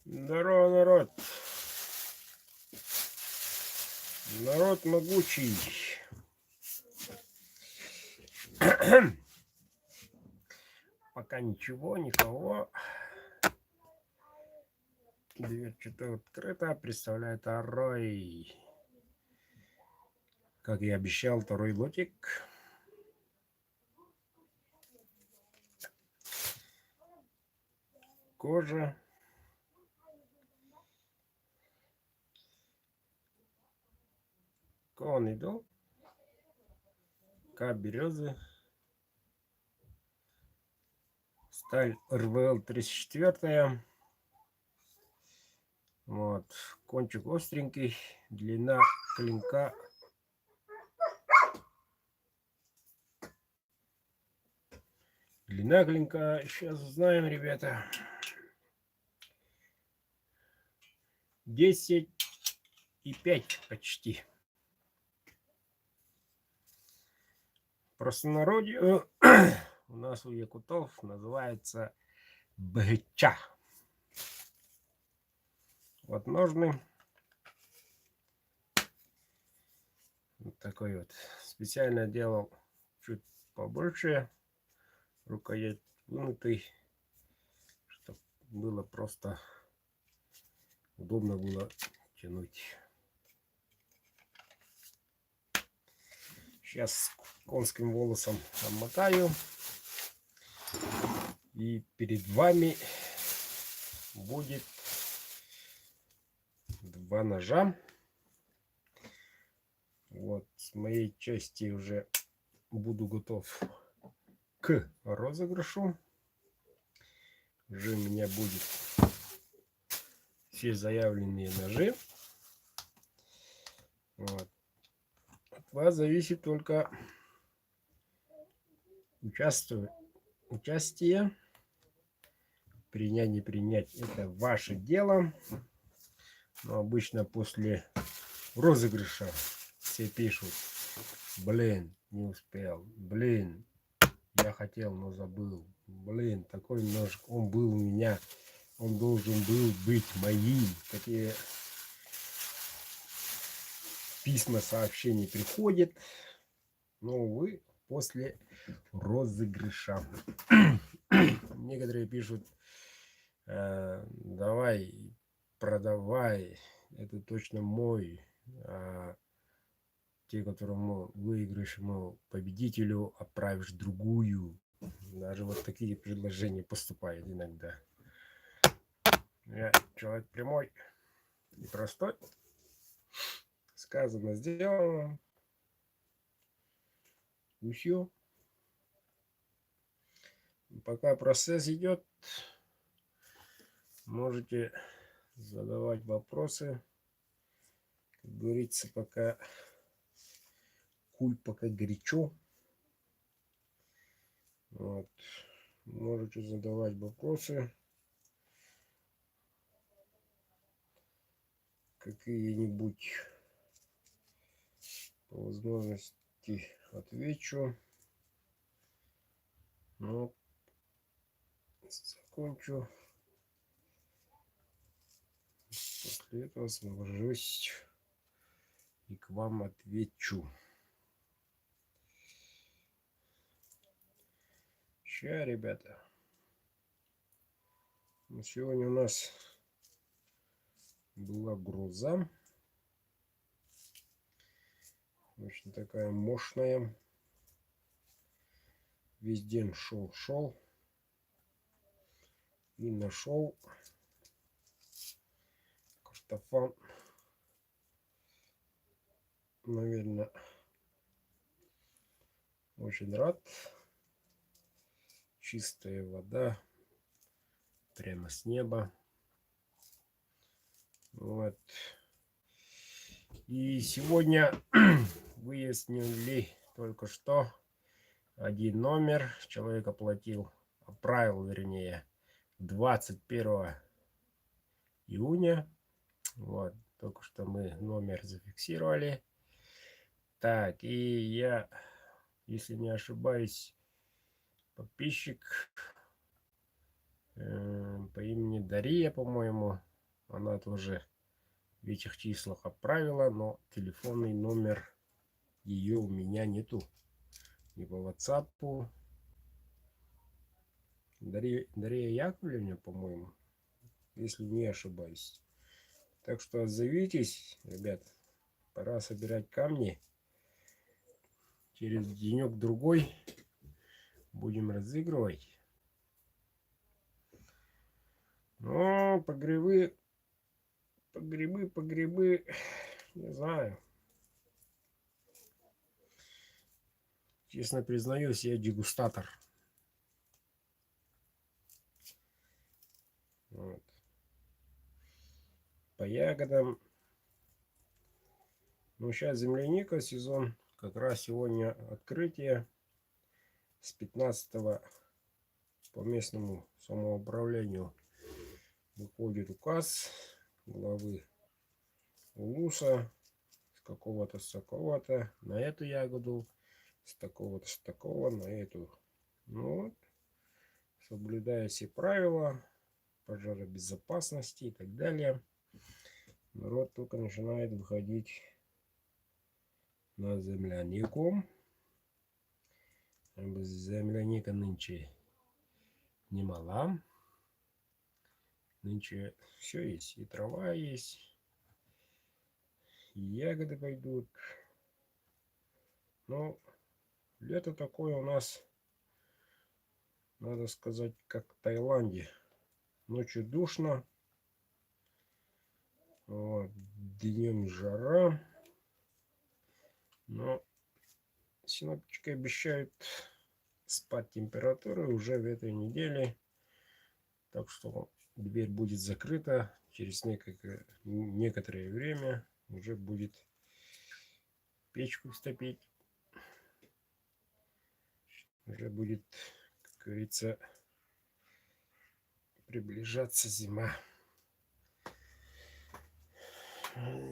Здорово, народ. Народ могучий. Пока ничего, никого. Дверь что-то открыта. Представляет Арой. Как и обещал, второй лотик. Кожа. Кон идол. К березы. Сталь РВЛ 34. Вот. Кончик остренький. Длина клинка. Длина клинка. Сейчас узнаем, ребята. 10,5 почти. В простонародье у нас у якутов называется бгча. Вот ножны. Вот такой вот. Специально делал чуть побольше. Рукоять вынутый, чтобы было просто удобно было тянуть. Сейчас конским волосом обмотаю. И перед вами будет два ножа. Вот с моей части уже буду готов к розыгрышу. Уже у меня будет все заявленные ножи. Вот. От вас зависит только участие. Принять, не принять, это ваше дело. Но обычно после розыгрыша все пишут: блин, не успел, блин, я хотел, но забыл, блин, такой нож, он был у меня, он должен был быть моим. Такие письма, сообщения приходят, но, увы, после розыгрыша. Некоторые пишут: давай, продавай, это точно мой. А те, которому выигрыш, ему победителю отправишь другую. Даже вот такие предложения поступают иногда. Я человек прямой и простой. Сказано, сделано. И все. Пока процесс идет, можете задавать вопросы. Как говорится, пока куль, пока горячо. Вот. Можете задавать вопросы. Какие-нибудь по возможности отвечу. Ну, закончу. После этого свяжусь и к вам отвечу. Ща, ребята. Сегодня у нас была груза. Очень такая мощная. Весь день шел. И нашел картофан. Наверное, очень рад. Чистая вода. Прямо с неба. Вот. И сегодня выяснили только что один номер. Человек отправил, вернее, 21 июня. Вот. Только что мы номер зафиксировали. Так, и я, если не ошибаюсь, подписчик по имени Дария, по-моему. Она тоже в этих числах отправила, но телефонный номер ее у меня нету. Ни по WhatsApp. Дарья Яковлевна, по-моему, если не ошибаюсь. Так что отзовитесь, ребят. Пора собирать камни. Через денек-другой будем разыгрывать. Но по грибы, не знаю. Честно признаюсь, я дегустатор. Вот. По ягодам. Ну, сейчас земляника сезон. Как раз сегодня открытие. С 15 по местному самоуправлению выходит указ главы УЛУСа с такого-то на эту ягоду, с такого на эту. Ну вот, соблюдая все правила пожаробезопасности и так далее, народ только начинает выходить на землянику. Земляника нынче немала. Нынче все есть. И трава есть, и ягоды пойдут. Но лето такое у нас, надо сказать, как в Таиланде. Ночью душно. Вот. Днем жара. Но синоптики обещают спад температуры уже в этой неделе. Так что дверь будет закрыта. Через некоторое время уже будет печку стопить. Уже будет, как говорится, приближаться зима.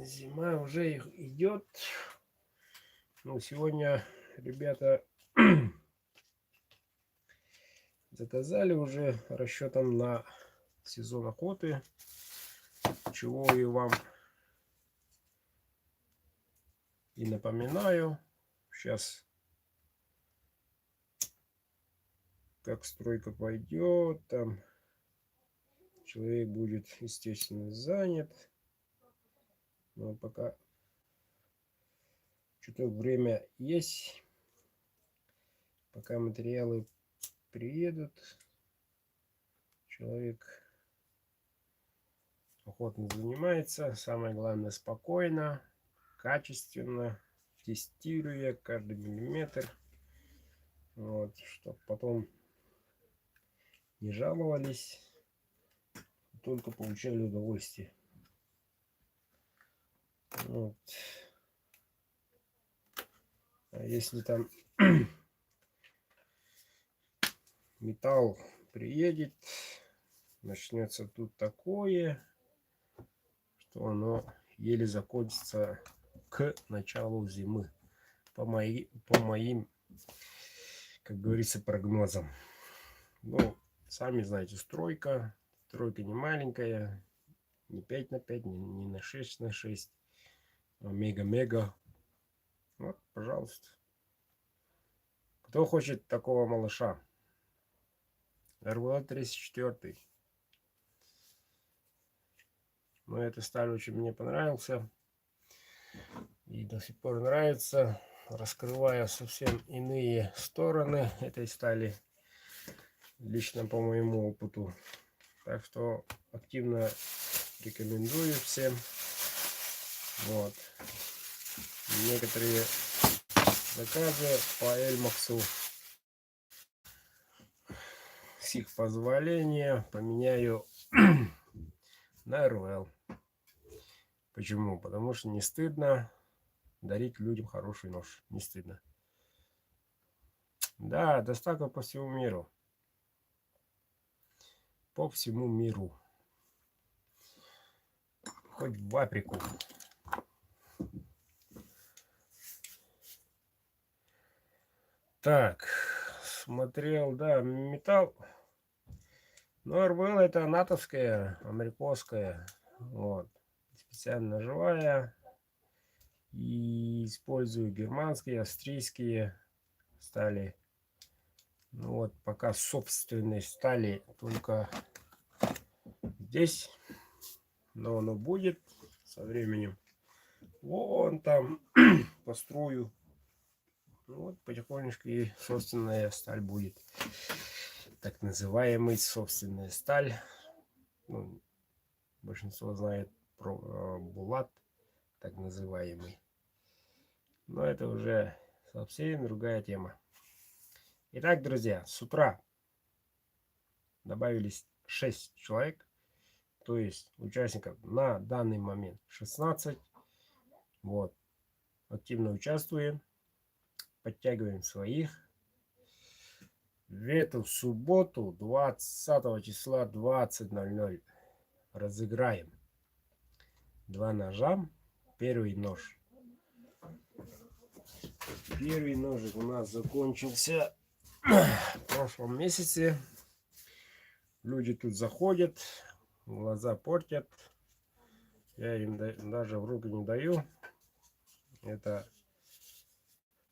Зима уже идет. Ну, сегодня ребята заказали уже расчетом на сезон охоты, чего и вам и напоминаю. Сейчас как стройка пойдет, там человек будет, естественно, занят. Но пока чуток время есть, пока материалы приедут, человек охотно занимается. Самое главное, спокойно, качественно, тестируя каждый миллиметр. Вот, чтобы потом не жаловались, только получали удовольствие. Вот. А если там металл приедет, начнется тут такое, что оно еле закончится к началу зимы. По моим, как говорится, прогнозам. Ну, сами знаете, стройка не маленькая, не 5 на 5, не на 6 на 6, а мега-мега. Вот, пожалуйста. Кто хочет такого малыша? РВЛ 34. Но этот сталь очень мне понравился. И до сих пор нравится. Раскрывая совсем иные стороны этой стали. Лично по моему опыту. Так что активно рекомендую всем. Вот. Некоторые заказы по Эльмаксу с их позволения поменяю на РВЛ. Почему? Потому что не стыдно дарить людям хороший нож. Не стыдно. Да, доставка по всему миру. По всему миру. Хоть в Африку. Так, смотрел, да, металл. Но РВЛ это натовская, американская. Вот. Специально ножевая. И использую германские, австрийские стали. Ну вот, пока собственной стали только здесь. Но оно будет со временем. Вон там построю. Ну вот, потихонечку и собственная сталь будет. Так называемый собственная сталь. Ну, большинство знает про булат, так называемый. Но это уже совсем другая тема. Итак, друзья, с утра добавились 6 человек. То есть участников на данный момент 16. Вот. Активно участвуем. Подтягиваем своих. В эту субботу 20 числа 20:00 разыграем 2 ножа. Первый нож. Первый ножик у нас закончился в прошлом месяце. Люди тут заходят, глаза портят. Я им даже в руки не даю. Это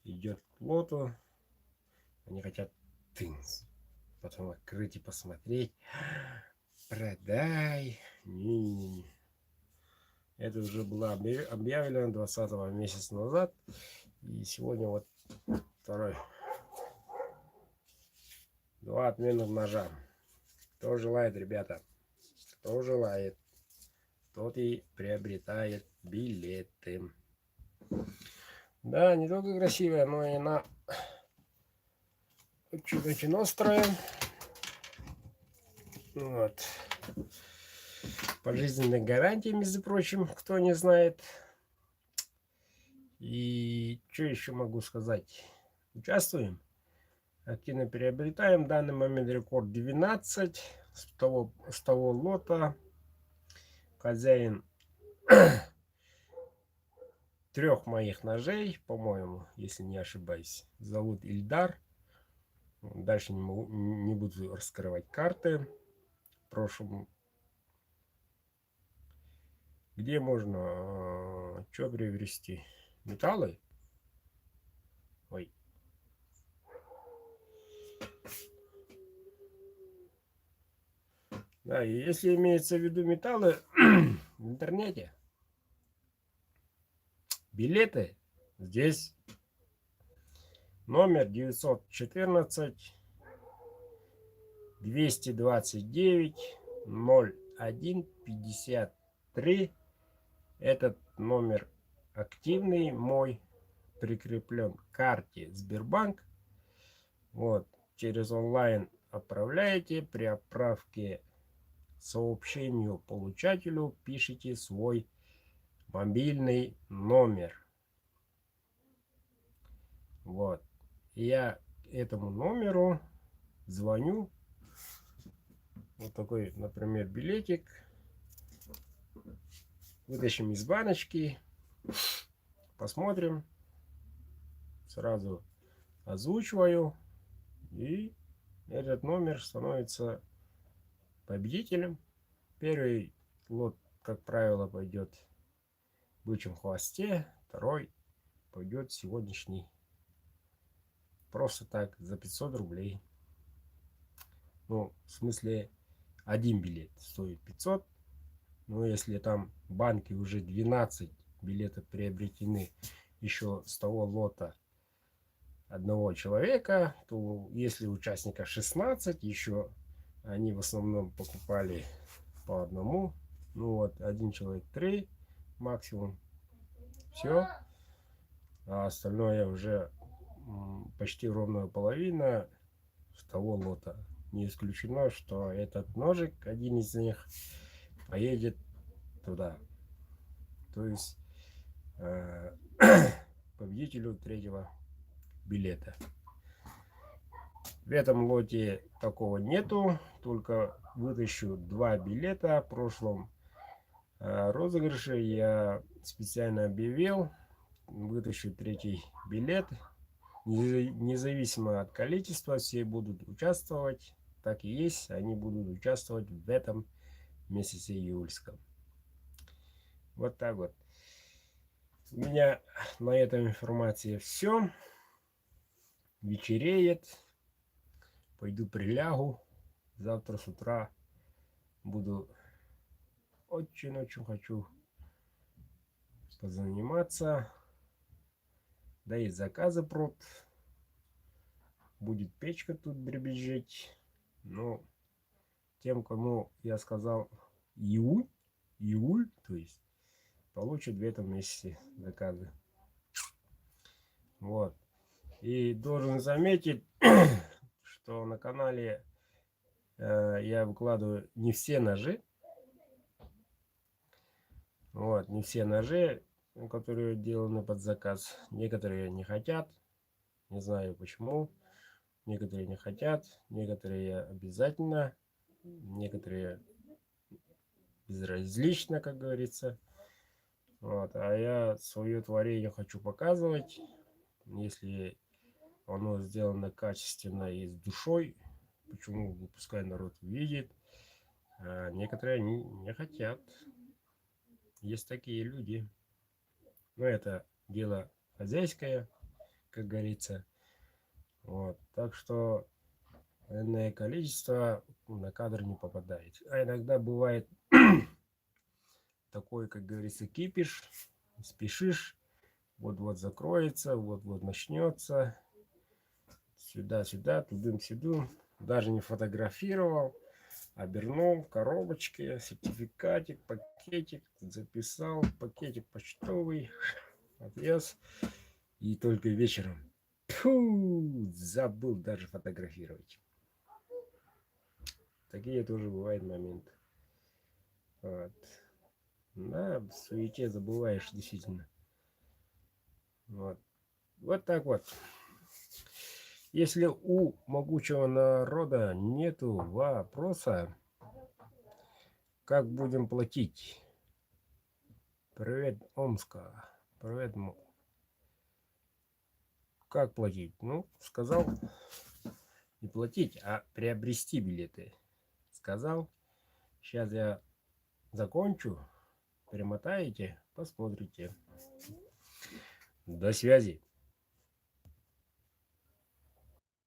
идет к лоту. Они хотят тынц. Потом открыть и посмотреть. Продай. Не-не-не. Это уже было объявлено 20 месяца назад. И сегодня вот второй. 2 отменных ножа. Кто желает, ребята? Кто желает, тот и приобретает билеты. Да, не только красивая, но и она очень острая. Вот. Пожизненная гарантия, между прочим, кто не знает. И что еще могу сказать? Участвуем. Активно приобретаем. В данный момент рекорд 12 с того лота. Хозяин 3 моих ножей, по-моему, если не ошибаюсь. Зовут Ильдар. Дальше не буду раскрывать карты. В прошлом. Где можно что приобрести? Металлы? Ой. Да, и если имеется в виду металлы в интернете, билеты здесь. Номер 914 229 01 53. Этот номер активный мой, прикреплен к карте Сбербанк. Вот, через онлайн отправляете, при отправке сообщению получателю пишите свой мобильный номер. Вот, я этому номеру звоню. Вот такой, например, билетик. Вытащим из баночки. Посмотрим. Сразу озвучиваю. И этот номер становится победителем. Первый лот, как правило, пойдет в бычьем хвосте. Второй пойдет сегодняшний. Просто так, за 500 рублей. Ну, в смысле, один билет стоит 500. Но если там в банке уже 12 билетов приобретены еще с того лота одного человека, то если участника 16, еще они в основном покупали по одному. Ну вот, один человек 3 максимум. Все. А остальное уже почти ровная половина с того лота. Не исключено, что этот ножик, один из них, поедет туда. То есть победителю 3-го билета. В этом лоте такого нету. Только вытащу 2 билета. В прошлом розыгрыше я специально объявил. Вытащу 3-й билет. Независимо от количества, все будут участвовать. Так и есть, они будут участвовать в этом месяце июльском. Вот так вот. У меня на этом информации все. Вечереет. Пойду прилягу. Завтра с утра буду очень-очень хочу позаниматься. Да и заказы прут. Будет печка тут дребезжать. Но тем, кому я сказал июль, то есть получат в этом месяце заказы. Вот. И должен заметить, что на канале я выкладываю не все ножи. Вот, не все ножи, которые деланы под заказ. Некоторые не хотят. Не знаю почему. Некоторые не хотят. Некоторые обязательно. Некоторые безразлично, как говорится. Вот, а я свое творение хочу показывать. Если оно сделано качественно и с душой, почему бы пускай народ видит. А некоторые они не хотят. Есть такие люди. Но это дело хозяйское, как говорится. Вот. Так что энное количество на кадр не попадает. А иногда бывает такой, как говорится, кипиш, спешишь, вот-вот закроется, вот-вот начнется. Сюда-сюда, тудым-сюдым. Даже не фотографировал. Обернул в коробочке, сертификатик, пакетик, записал, пакетик почтовый, отвез. И только вечером забыл даже фотографировать. Такие тоже бывают моменты. Вот. Да, в суете забываешь действительно. Вот. Вот так вот. Если у могучего народа нету вопроса, как будем платить? Привет, Омска. Привет, как платить? Ну, сказал, не платить, а приобрести билеты. Сказал, сейчас я закончу, перемотаете, посмотрите. До связи.